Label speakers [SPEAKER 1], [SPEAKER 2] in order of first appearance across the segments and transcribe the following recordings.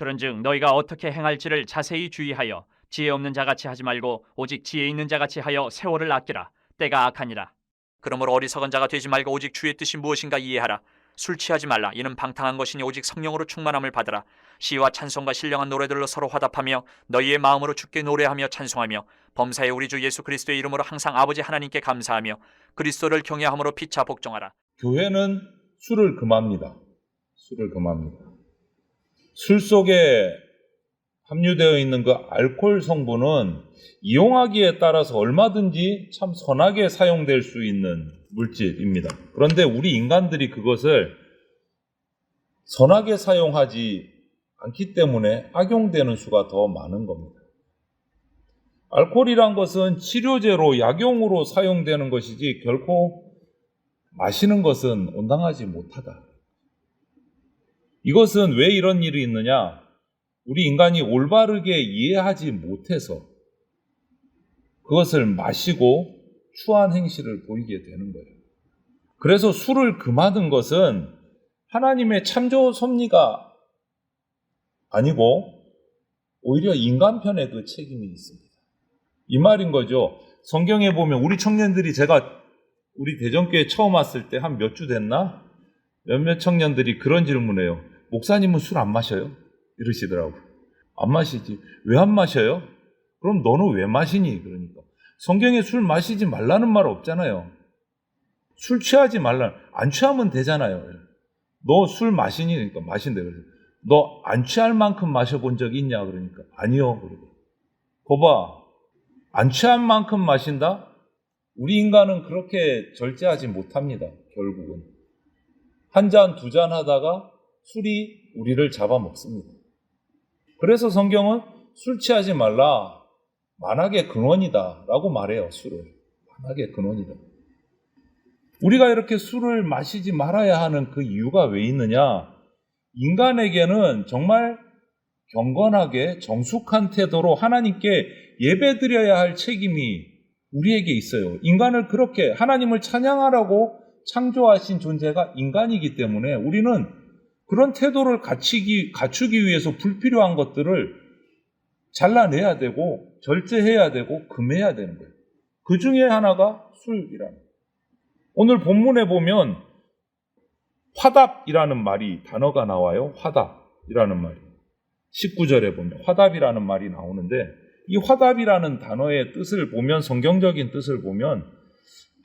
[SPEAKER 1] 그런즉 너희가 어떻게 행할지를 자세히 주의하여 지혜 없는 자같이 하지 말고 오직 지혜 있는 자같이 하여 세월을 아끼라. 때가 악하니라. 그러므로 어리석은 자가 되지 말고 오직 주의 뜻이 무엇인가 이해하라. 술 취하지 말라. 이는 방탕한 것이니 오직 성령으로 충만함을 받으라. 시와 찬송과 신령한 노래들로 서로 화답하며 너희의 마음으로 주께 노래하며 찬송하며 범사의 우리 주 예수 그리스도의 이름으로 항상 아버지 하나님께 감사하며 그리스도를 경외함으로 피차 복종하라.
[SPEAKER 2] 교회는 술을 금합니다. 술을 금합니다. 술 속에 함유되어 있는 그 알코올 성분은 이용하기에 따라서 얼마든지 참 선하게 사용될 수 있는 물질입니다. 그런데 우리 인간들이 그것을 선하게 사용하지 않기 때문에 악용되는 수가 더 많은 겁니다. 알코올이란 것은 치료제로 약용으로 사용되는 것이지 결코 마시는 것은 온당하지 못하다. 이것은 왜 이런 일이 있느냐? 우리 인간이 올바르게 이해하지 못해서 그것을 마시고 추한 행실을 보이게 되는 거예요. 그래서 술을 금하는 것은 하나님의 참조 섭리가 아니고 오히려 인간 편에 그 책임이 있습니다. 이 말인 거죠. 성경에 보면 우리 청년들이 제가 우리 대전교회 처음 왔을 때 한 몇 주 됐나? 몇몇 청년들이 그런 질문해요. 목사님은 술 안 마셔요? 이러시더라고. 안 마시지. 왜 안 마셔요? 그럼 너는 왜 마시니? 그러니까. 성경에 술 마시지 말라는 말 없잖아요. 술 취하지 말라. 안 취하면 되잖아요. 너 술 마시니? 그러니까 마신대. 그래서 너 안 취할 만큼 마셔본 적 있냐? 그러니까 아니요. 그러고. 거봐. 안 취할 만큼 마신다? 우리 인간은 그렇게 절제하지 못합니다. 결국은. 한 잔, 두 잔 하다가 술이 우리를 잡아먹습니다. 그래서 성경은 술 취하지 말라. 만악의 근원이다 라고 말해요. 술을. 만악의 근원이다. 우리가 이렇게 술을 마시지 말아야 하는 그 이유가 왜 있느냐? 인간에게는 정말 경건하게 정숙한 태도로 하나님께 예배드려야 할 책임이 우리에게 있어요. 인간을 그렇게 하나님을 찬양하라고 창조하신 존재가 인간이기 때문에 우리는 그런 태도를 갖추기 위해서 불필요한 것들을 잘라내야 되고 절제해야 되고 금해야 되는 거예요. 그 중에 하나가 술이라는 거예요. 오늘 본문에 보면 화답이라는 단어가 나와요. 화답이라는 말이. 19절에 보면 화답이라는 말이 나오는데 이 화답이라는 단어의 뜻을 보면 성경적인 뜻을 보면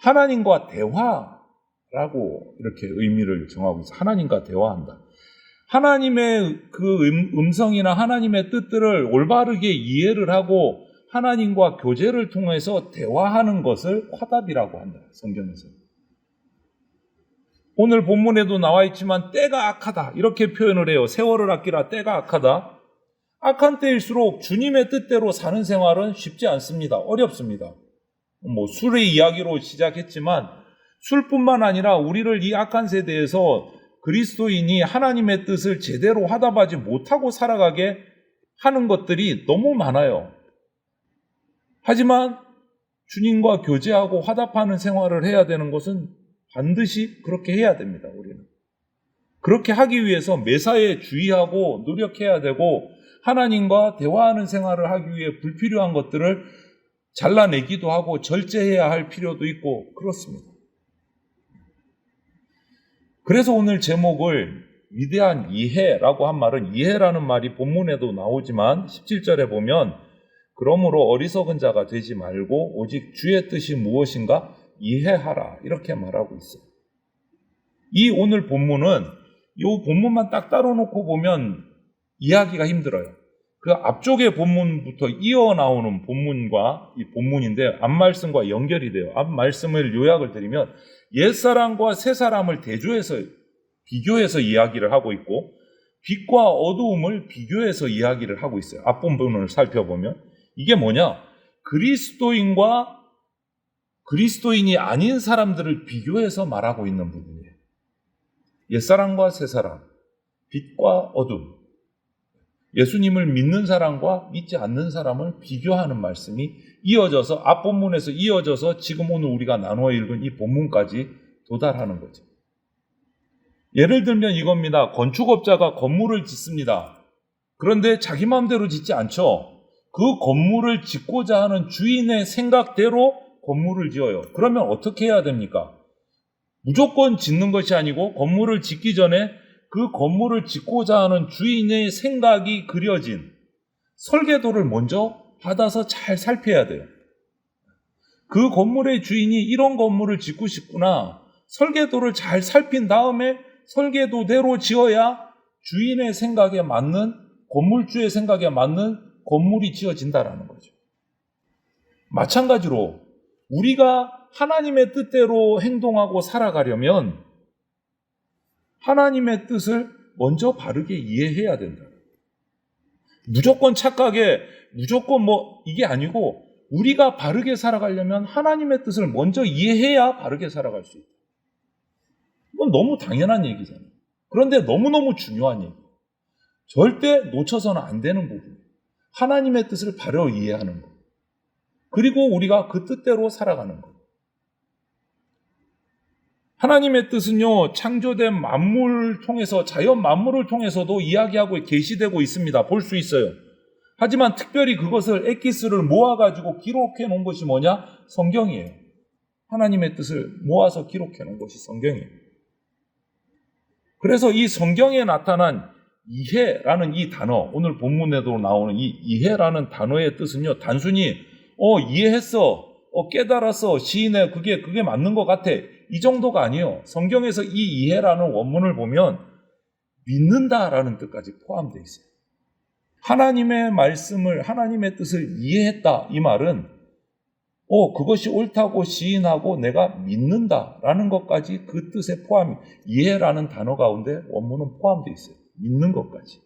[SPEAKER 2] 하나님과 대화라고 이렇게 의미를 정하고 있어요. 하나님과 대화한다. 하나님의 그 음성이나 하나님의 뜻들을 올바르게 이해를 하고 하나님과 교제를 통해서 대화하는 것을 화답이라고 한다. 성경에서. 오늘 본문에도 나와 있지만 때가 악하다 이렇게 표현을 해요. 세월을 아끼라 때가 악하다. 악한 때일수록 주님의 뜻대로 사는 생활은 쉽지 않습니다. 어렵습니다. 술의 이야기로 시작했지만 술뿐만 아니라 우리를 이 악한 세대에서 그리스도인이 하나님의 뜻을 제대로 화답하지 못하고 살아가게 하는 것들이 너무 많아요. 하지만 주님과 교제하고 화답하는 생활을 해야 되는 것은 반드시 그렇게 해야 됩니다. 우리는. 그렇게 하기 위해서 매사에 주의하고 노력해야 되고 하나님과 대화하는 생활을 하기 위해 불필요한 것들을 잘라내기도 하고 절제해야 할 필요도 있고 그렇습니다. 그래서 오늘 제목을 위대한 이해라고 한 말은 이해라는 말이 본문에도 나오지만 17절에 보면 그러므로 어리석은 자가 되지 말고 오직 주의 뜻이 무엇인가 이해하라 이렇게 말하고 있어요. 이 오늘 본문은 이 본문만 딱 따로 놓고 보면 이해하기가 힘들어요. 그 앞쪽의 본문부터 이어 나오는 본문과 이 본문인데 앞말씀과 연결이 돼요. 앞말씀을 요약을 드리면 옛사람과 새사람을 비교해서 이야기를 하고 있고 빛과 어두움을 비교해서 이야기를 하고 있어요. 앞본문을 살펴보면 이게 뭐냐? 그리스도인이 아닌 사람들을 비교해서 말하고 있는 부분이에요. 옛사람과 새사람, 빛과 어둠, 예수님을 믿는 사람과 믿지 않는 사람을 비교하는 말씀이 이어져서 앞본문에서 이어져서 지금 오늘 우리가 나누어 읽은 이 본문까지 도달하는 거죠. 예를 들면 이겁니다. 건축업자가 건물을 짓습니다. 그런데 자기 마음대로 짓지 않죠. 그 건물을 짓고자 하는 주인의 생각대로 건물을 지어요. 그러면 어떻게 해야 됩니까? 무조건 짓는 것이 아니고 건물을 짓기 전에 그 건물을 짓고자 하는 주인의 생각이 그려진 설계도를 먼저 받아서 잘 살펴야 돼요. 그 건물의 주인이 이런 건물을 짓고 싶구나. 설계도를 잘 살핀 다음에 설계도대로 지어야 주인의 생각에 맞는, 건물주의 생각에 맞는 건물이 지어진다라는 거죠. 마찬가지로 우리가 하나님의 뜻대로 행동하고 살아가려면 하나님의 뜻을 먼저 바르게 이해해야 된다. 무조건 착하게, 무조건 이게 아니고 우리가 바르게 살아가려면 하나님의 뜻을 먼저 이해해야 바르게 살아갈 수 있다. 이건 너무 당연한 얘기잖아요. 그런데 너무너무 중요한 얘기. 절대 놓쳐서는 안 되는 부분. 하나님의 뜻을 바로 이해하는 것. 그리고 우리가 그 뜻대로 살아가는 것. 하나님의 뜻은요, 창조된 만물을 통해서, 자연 만물을 통해서도 이야기하고 계시되고 있습니다. 볼 수 있어요. 하지만 특별히 그것을 엑기스를 모아가지고 기록해 놓은 것이 뭐냐? 성경이에요. 하나님의 뜻을 모아서 기록해 놓은 것이 성경이에요. 그래서 이 성경에 나타난 이해라는 이 단어, 오늘 본문에도 나오는 이 이해라는 단어의 뜻은요, 단순히 이해했어, 깨달았어, 시인의 그게 맞는 것 같아, 이 정도가 아니에요. 성경에서 이 이해라는 원문을 보면 믿는다라는 뜻까지 포함되어 있어요. 하나님의 말씀을, 하나님의 뜻을 이해했다, 이 말은 그것이 옳다고 시인하고 내가 믿는다라는 것까지 그 뜻에 포함이, 이해라는 단어 가운데 원문은 포함되어 있어요. 믿는 것까지.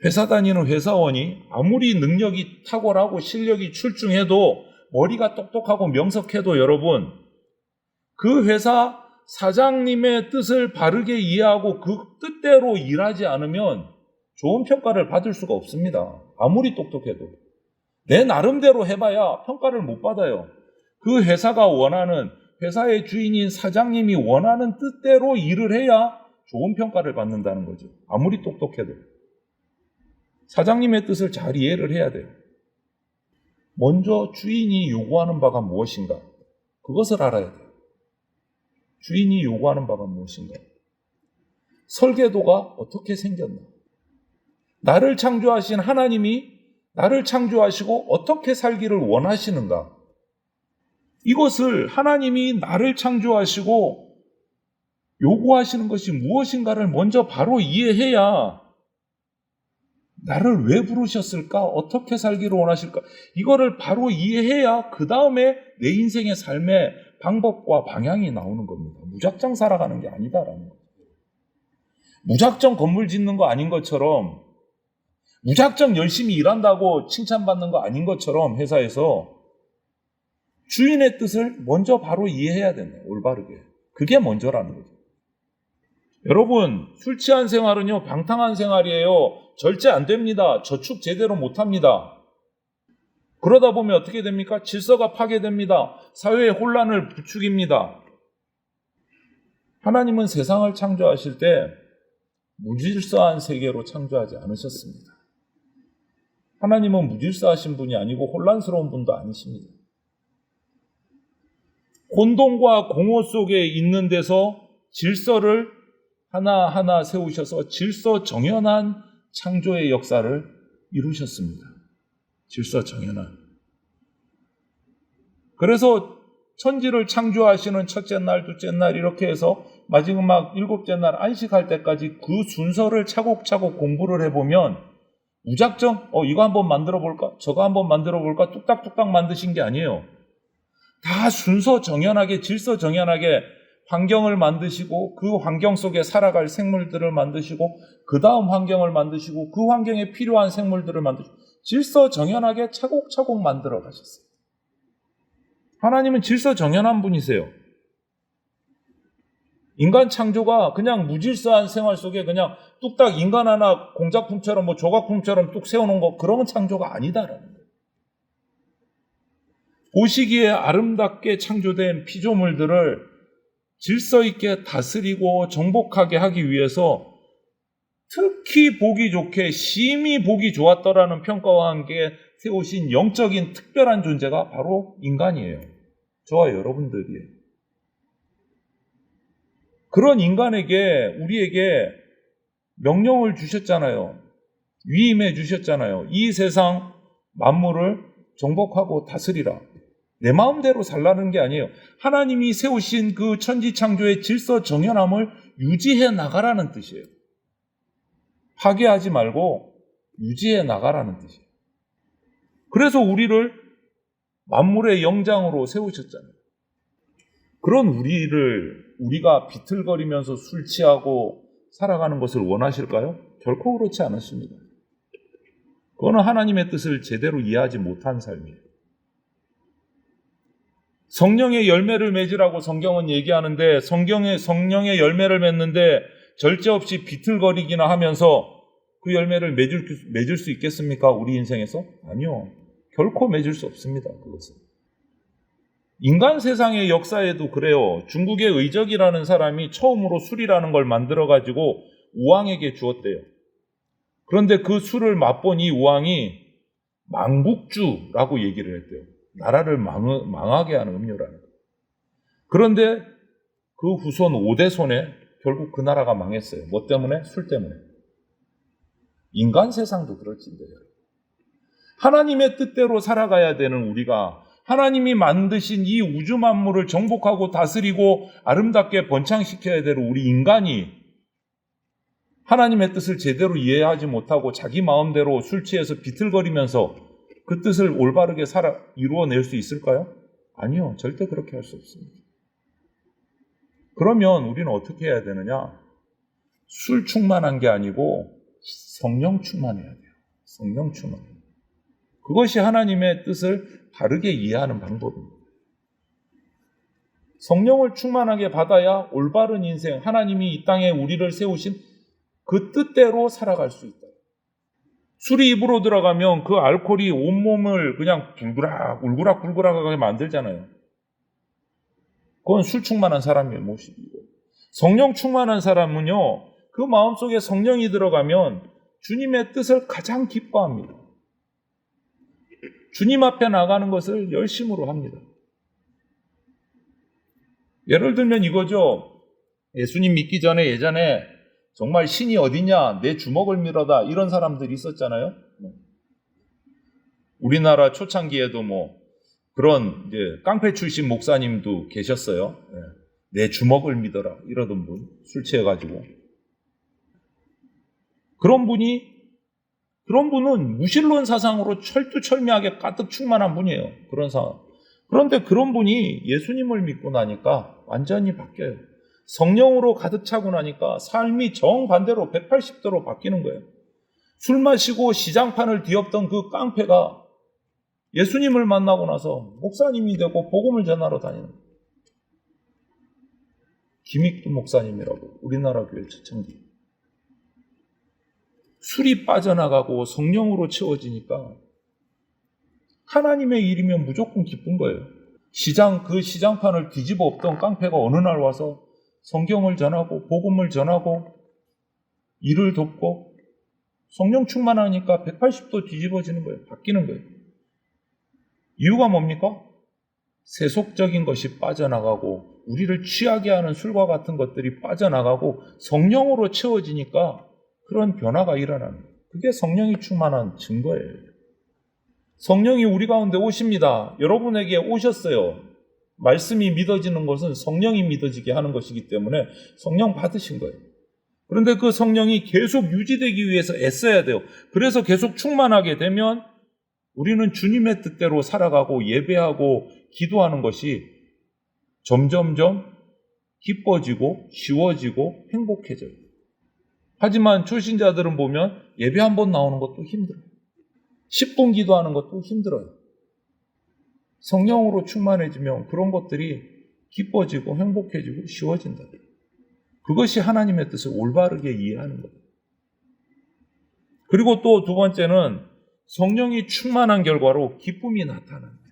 [SPEAKER 2] 회사 다니는 회사원이 아무리 능력이 탁월하고 실력이 출중해도, 머리가 똑똑하고 명석해도 여러분, 그 회사 사장님의 뜻을 바르게 이해하고 그 뜻대로 일하지 않으면 좋은 평가를 받을 수가 없습니다. 아무리 똑똑해도. 내 나름대로 해봐야 평가를 못 받아요. 그 회사가 원하는, 회사의 주인인 사장님이 원하는 뜻대로 일을 해야 좋은 평가를 받는다는 거죠. 아무리 똑똑해도. 사장님의 뜻을 잘 이해를 해야 돼요. 먼저 주인이 요구하는 바가 무엇인가? 그것을 알아야 돼요. 주인이 요구하는 바가 무엇인가? 설계도가 어떻게 생겼나? 나를 창조하신 하나님이 나를 창조하시고 어떻게 살기를 원하시는가? 이것을 하나님이 나를 창조하시고 요구하시는 것이 무엇인가를 먼저 바로 이해해야, 나를 왜 부르셨을까? 어떻게 살기를 원하실까? 이거를 바로 이해해야 그 다음에 내 인생의 삶의 방법과 방향이 나오는 겁니다. 무작정 살아가는 게 아니다라는 거죠. 무작정 건물 짓는 거 아닌 것처럼, 무작정 열심히 일한다고 칭찬받는 거 아닌 것처럼 회사에서 주인의 뜻을 먼저 바로 이해해야 된다. 올바르게. 그게 먼저라는 거죠. 여러분, 술 취한 생활은요, 방탕한 생활이에요. 절제 안 됩니다. 저축 제대로 못 합니다. 그러다 보면 어떻게 됩니까? 질서가 파괴됩니다. 사회의 혼란을 부추깁니다. 하나님은 세상을 창조하실 때 무질서한 세계로 창조하지 않으셨습니다. 하나님은 무질서하신 분이 아니고 혼란스러운 분도 아니십니다. 혼돈과 공허 속에 있는 데서 질서를 하나하나 세우셔서 질서 정연한 창조의 역사를 이루셨습니다. 질서 정연한. 그래서 천지를 창조하시는 첫째 날, 둘째 날 이렇게 해서 마지막 일곱째 날 안식할 때까지 그 순서를 차곡차곡 공부를 해보면 무작정 이거 한번 만들어 볼까? 저거 한번 만들어 볼까? 뚝딱뚝딱 만드신 게 아니에요. 다 순서 정연하게, 질서 정연하게 환경을 만드시고 그 환경 속에 살아갈 생물들을 만드시고 그 다음 환경을 만드시고 그 환경에 필요한 생물들을 만드시고 질서 정연하게 차곡차곡 만들어 가셨어요. 하나님은 질서 정연한 분이세요. 인간 창조가 그냥 무질서한 생활 속에 그냥 뚝딱 인간 하나 공작품처럼 조각품처럼 뚝 세워놓은 거, 그런 창조가 아니다라는 거예요. 보시기에 아름답게 창조된 피조물들을 질서 있게 다스리고 정복하게 하기 위해서 특히 보기 좋게 심히 보기 좋았더라는 평가와 함께 세우신 영적인 특별한 존재가 바로 인간이에요. 저와 여러분들이에요. 그런 인간에게 우리에게 명령을 주셨잖아요. 위임해 주셨잖아요. 이 세상 만물을 정복하고 다스리라. 내 마음대로 살라는 게 아니에요. 하나님이 세우신 그 천지창조의 질서 정연함을 유지해 나가라는 뜻이에요. 파괴하지 말고 유지해 나가라는 뜻이에요. 그래서 우리를 만물의 영장으로 세우셨잖아요. 그런 우리가 비틀거리면서 술 취하고 살아가는 것을 원하실까요? 결코 그렇지 않으십니다. 그거는 하나님의 뜻을 제대로 이해하지 못한 삶이에요. 성령의 열매를 맺으라고 성경은 얘기하는데 성령의 열매를 맺는데 절제 없이 비틀거리기나 하면서 그 열매를 맺을 수 있겠습니까? 우리 인생에서? 아니요. 결코 맺을 수 없습니다. 그것은. 인간 세상의 역사에도 그래요. 중국의 의적이라는 사람이 처음으로 술이라는 걸 만들어가지고 우왕에게 주었대요. 그런데 그 술을 맛본 이 우왕이 망국주라고 얘기를 했대요. 나라를 망하게 하는 음료라는 거예요. 그런데 그 후손 5대손에 결국 그 나라가 망했어요. 뭐 때문에? 술 때문에. 인간 세상도 그럴진데요. 하나님의 뜻대로 살아가야 되는 우리가 하나님이 만드신 이 우주 만물을 정복하고 다스리고 아름답게 번창시켜야 될 우리 인간이 하나님의 뜻을 제대로 이해하지 못하고 자기 마음대로 술 취해서 비틀거리면서 그 뜻을 올바르게 이루어낼 수 있을까요? 아니요. 절대 그렇게 할 수 없습니다. 그러면 우리는 어떻게 해야 되느냐? 술 충만한 게 아니고 성령 충만해야 돼요. 성령 충만. 그것이 하나님의 뜻을 바르게 이해하는 방법입니다. 성령을 충만하게 받아야 올바른 인생, 하나님이 이 땅에 우리를 세우신 그 뜻대로 살아갈 수 있다. 술이 입으로 들어가면 그 알코올이 온몸을 그냥 울그락하게 만들잖아요. 그건 술 충만한 사람의 모습이고, 성령 충만한 사람은요, 그 마음속에 성령이 들어가면 주님의 뜻을 가장 기뻐합니다. 주님 앞에 나가는 것을 열심으로 합니다. 예를 들면 이거죠. 예수님 믿기 전에 예전에 정말 신이 어디냐, 내 주먹을 밀어다, 이런 사람들이 있었잖아요. 우리나라 초창기에도 그런 이제 깡패 출신 목사님도 계셨어요. 내 주먹을 믿어라 이러던 분, 술 취해가지고. 그런 분은 무신론 사상으로 철두철미하게 가득 충만한 분이에요. 그런 상황. 그런데 그런 분이 예수님을 믿고 나니까 완전히 바뀌어요. 성령으로 가득 차고 나니까 삶이 정반대로 180도로 바뀌는 거예요. 술 마시고 시장판을 뒤엎던 그 깡패가 예수님을 만나고 나서 목사님이 되고 복음을 전하러 다니는 거예요. 김익두 목사님이라고, 우리나라 교회 초창기. 술이 빠져나가고 성령으로 채워지니까 하나님의 일이면 무조건 기쁜 거예요. 그 시장판을 뒤집어 엎던 깡패가 어느 날 와서 성경을 전하고 복음을 전하고 일을 돕고 성령 충만하니까 180도 뒤집어지는 거예요. 바뀌는 거예요. 이유가 뭡니까? 세속적인 것이 빠져나가고 우리를 취하게 하는 술과 같은 것들이 빠져나가고 성령으로 채워지니까 그런 변화가 일어나는 거예요. 그게 성령이 충만한 증거예요. 성령이 우리 가운데 오십니다. 여러분에게 오셨어요. 말씀이 믿어지는 것은 성령이 믿어지게 하는 것이기 때문에 성령 받으신 거예요. 그런데 그 성령이 계속 유지되기 위해서 애써야 돼요. 그래서 계속 충만하게 되면 우리는 주님의 뜻대로 살아가고 예배하고 기도하는 것이 점점점 기뻐지고 쉬워지고 행복해져요. 하지만 초신자들은 보면 예배 한 번 나오는 것도 힘들어요. 10분 기도하는 것도 힘들어요. 성령으로 충만해지면 그런 것들이 기뻐지고 행복해지고 쉬워진다. 그것이 하나님의 뜻을 올바르게 이해하는 거예요. 그리고 또 두 번째는 성령이 충만한 결과로 기쁨이 나타납니다.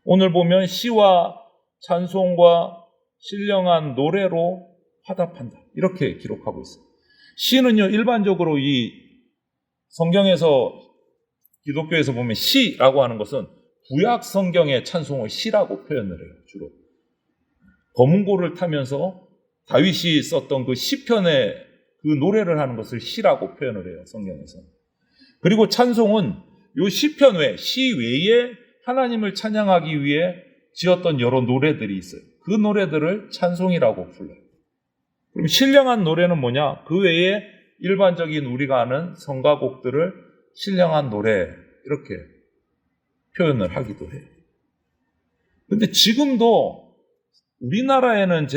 [SPEAKER 2] 오늘 보면 시와 찬송과 신령한 노래로 화답한다. 이렇게 기록하고 있어요. 시는요, 일반적으로 이 성경에서, 기독교에서 보면 시라고 하는 것은 구약 성경의 찬송을 시라고 표현을 해요, 주로. 검은고를 타면서 다윗이 썼던 그 시편의 그 노래를 하는 것을 시라고 표현을 해요, 성경에서. 그리고 찬송은 요 시편 외, 시 외에 하나님을 찬양하기 위해 지었던 여러 노래들이 있어요. 그 노래들을 찬송이라고 불러요. 그럼 신령한 노래는 뭐냐? 그 외에 일반적인 우리가 아는 성가곡들을 신령한 노래 이렇게 표현을 하기도 해요. 근데 지금도 우리나라에는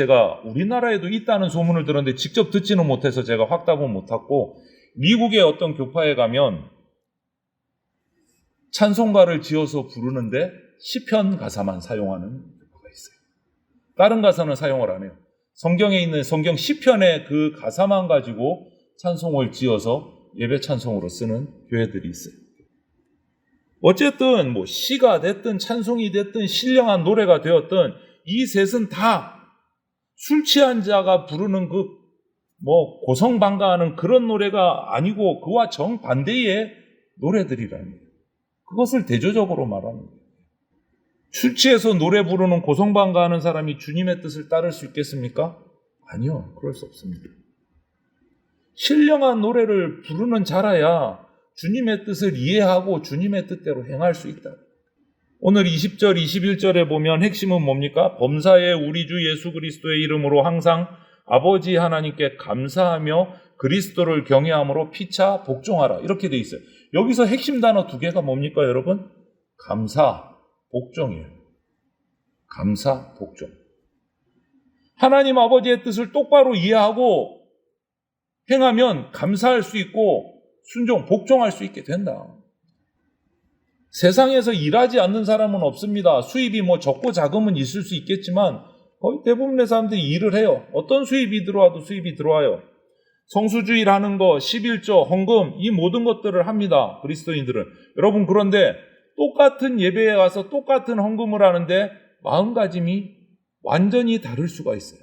[SPEAKER 2] 우리나라에도 있다는 소문을 들었는데 직접 듣지는 못해서 제가 확답은 못했고, 미국의 어떤 교파에 가면 찬송가를 지어서 부르는데 시편 가사만 사용하는 교파가 있어요. 다른 가사는 사용을 안 해요. 성경에 있는 성경 시편의 그 가사만 가지고 찬송을 지어서 예배 찬송으로 쓰는 교회들이 있어요. 어쨌든 뭐 시가 됐든 찬송이 됐든 신령한 노래가 되었든 이 셋은 다 술 취한 자가 부르는 그 뭐 고성방가하는 그런 노래가 아니고 그와 정반대의 노래들이라는 거예요. 그것을 대조적으로 말하는 거예요. 술 취해서 노래 부르는 고성방가하는 사람이 주님의 뜻을 따를 수 있겠습니까? 아니요, 그럴 수 없습니다. 신령한 노래를 부르는 자라야 주님의 뜻을 이해하고 주님의 뜻대로 행할 수 있다. 오늘 20절, 21절에 보면 핵심은 뭡니까? 범사에 우리 주 예수 그리스도의 이름으로 항상 아버지 하나님께 감사하며 그리스도를 경외함으로 피차 복종하라. 이렇게 돼 있어요. 여기서 핵심 단어 두 개가 뭡니까, 여러분? 감사, 복종이에요. 감사, 복종. 하나님 아버지의 뜻을 똑바로 이해하고 행하면 감사할 수 있고 순종, 복종할 수 있게 된다. 세상에서 일하지 않는 사람은 없습니다. 수입이 뭐 적고 작으면 있을 수 있겠지만 거의 대부분의 사람들이 일을 해요. 어떤 수입이 들어와도 수입이 들어와요. 성수주일 하는 거, 11조, 헌금, 이 모든 것들을 합니다. 그리스도인들은. 여러분, 그런데 똑같은 예배에 가서 똑같은 헌금을 하는데 마음가짐이 완전히 다를 수가 있어요.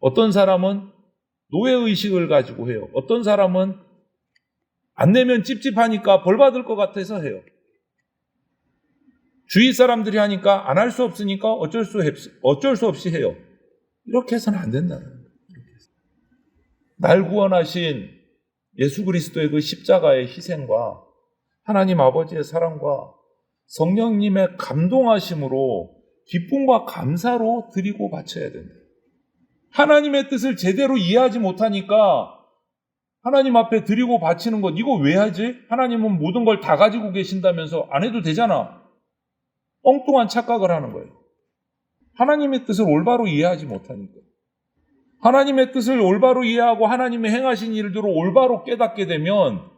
[SPEAKER 2] 어떤 사람은 노예의식을 가지고 해요. 어떤 사람은 안 내면 찝찝하니까 벌 받을 것 같아서 해요. 주위 사람들이 하니까 안 할 수 없으니까 어쩔 수 없이 해요. 이렇게 해서는 안 된다는 거예요. 날 구원하신 예수 그리스도의 그 십자가의 희생과 하나님 아버지의 사랑과 성령님의 감동하심으로 기쁨과 감사로 드리고 바쳐야 된다. 하나님의 뜻을 제대로 이해하지 못하니까 하나님 앞에 드리고 바치는 것, 이거 왜 하지? 하나님은 모든 걸 다 가지고 계신다면서 안 해도 되잖아. 엉뚱한 착각을 하는 거예요. 하나님의 뜻을 올바로 이해하지 못하니까. 하나님의 뜻을 올바로 이해하고 하나님의 행하신 일들을 올바로 깨닫게 되면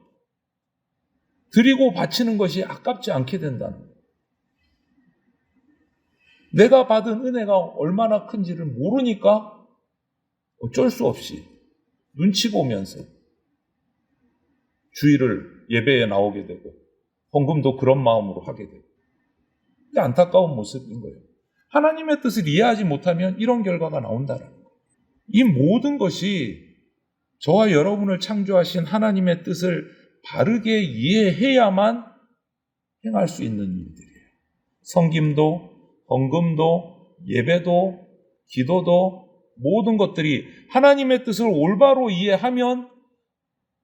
[SPEAKER 2] 드리고 바치는 것이 아깝지 않게 된다는 거예요. 내가 받은 은혜가 얼마나 큰지를 모르니까 어쩔 수 없이 눈치 보면서 주일을 예배에 나오게 되고 헌금도 그런 마음으로 하게 되고, 이게 안타까운 모습인 거예요. 하나님의 뜻을 이해하지 못하면 이런 결과가 나온다는 거예요. 이 모든 것이 저와 여러분을 창조하신 하나님의 뜻을 바르게 이해해야만 행할 수 있는 일들이에요. 성김도, 헌금도, 예배도, 기도도, 모든 것들이 하나님의 뜻을 올바로 이해하면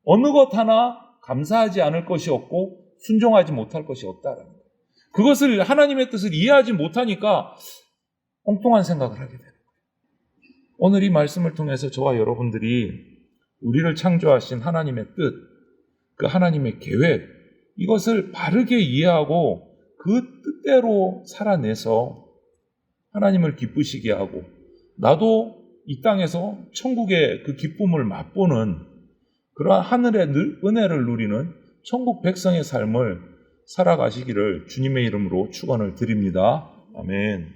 [SPEAKER 2] 어느 것 하나 감사하지 않을 것이 없고 순종하지 못할 것이 없다라는 거예요. 그것을 하나님의 뜻을 이해하지 못하니까 엉뚱한 생각을 하게 되는 거예요. 오늘 이 말씀을 통해서 저와 여러분들이 우리를 창조하신 하나님의 뜻, 그 하나님의 계획, 이것을 바르게 이해하고 그 뜻대로 살아내서 하나님을 기쁘시게 하고 나도 이 땅에서 천국의 그 기쁨을 맛보는 그러한 하늘의 은혜를 누리는 천국 백성의 삶을 살아가시기를 주님의 이름으로 축원을 드립니다. 아멘.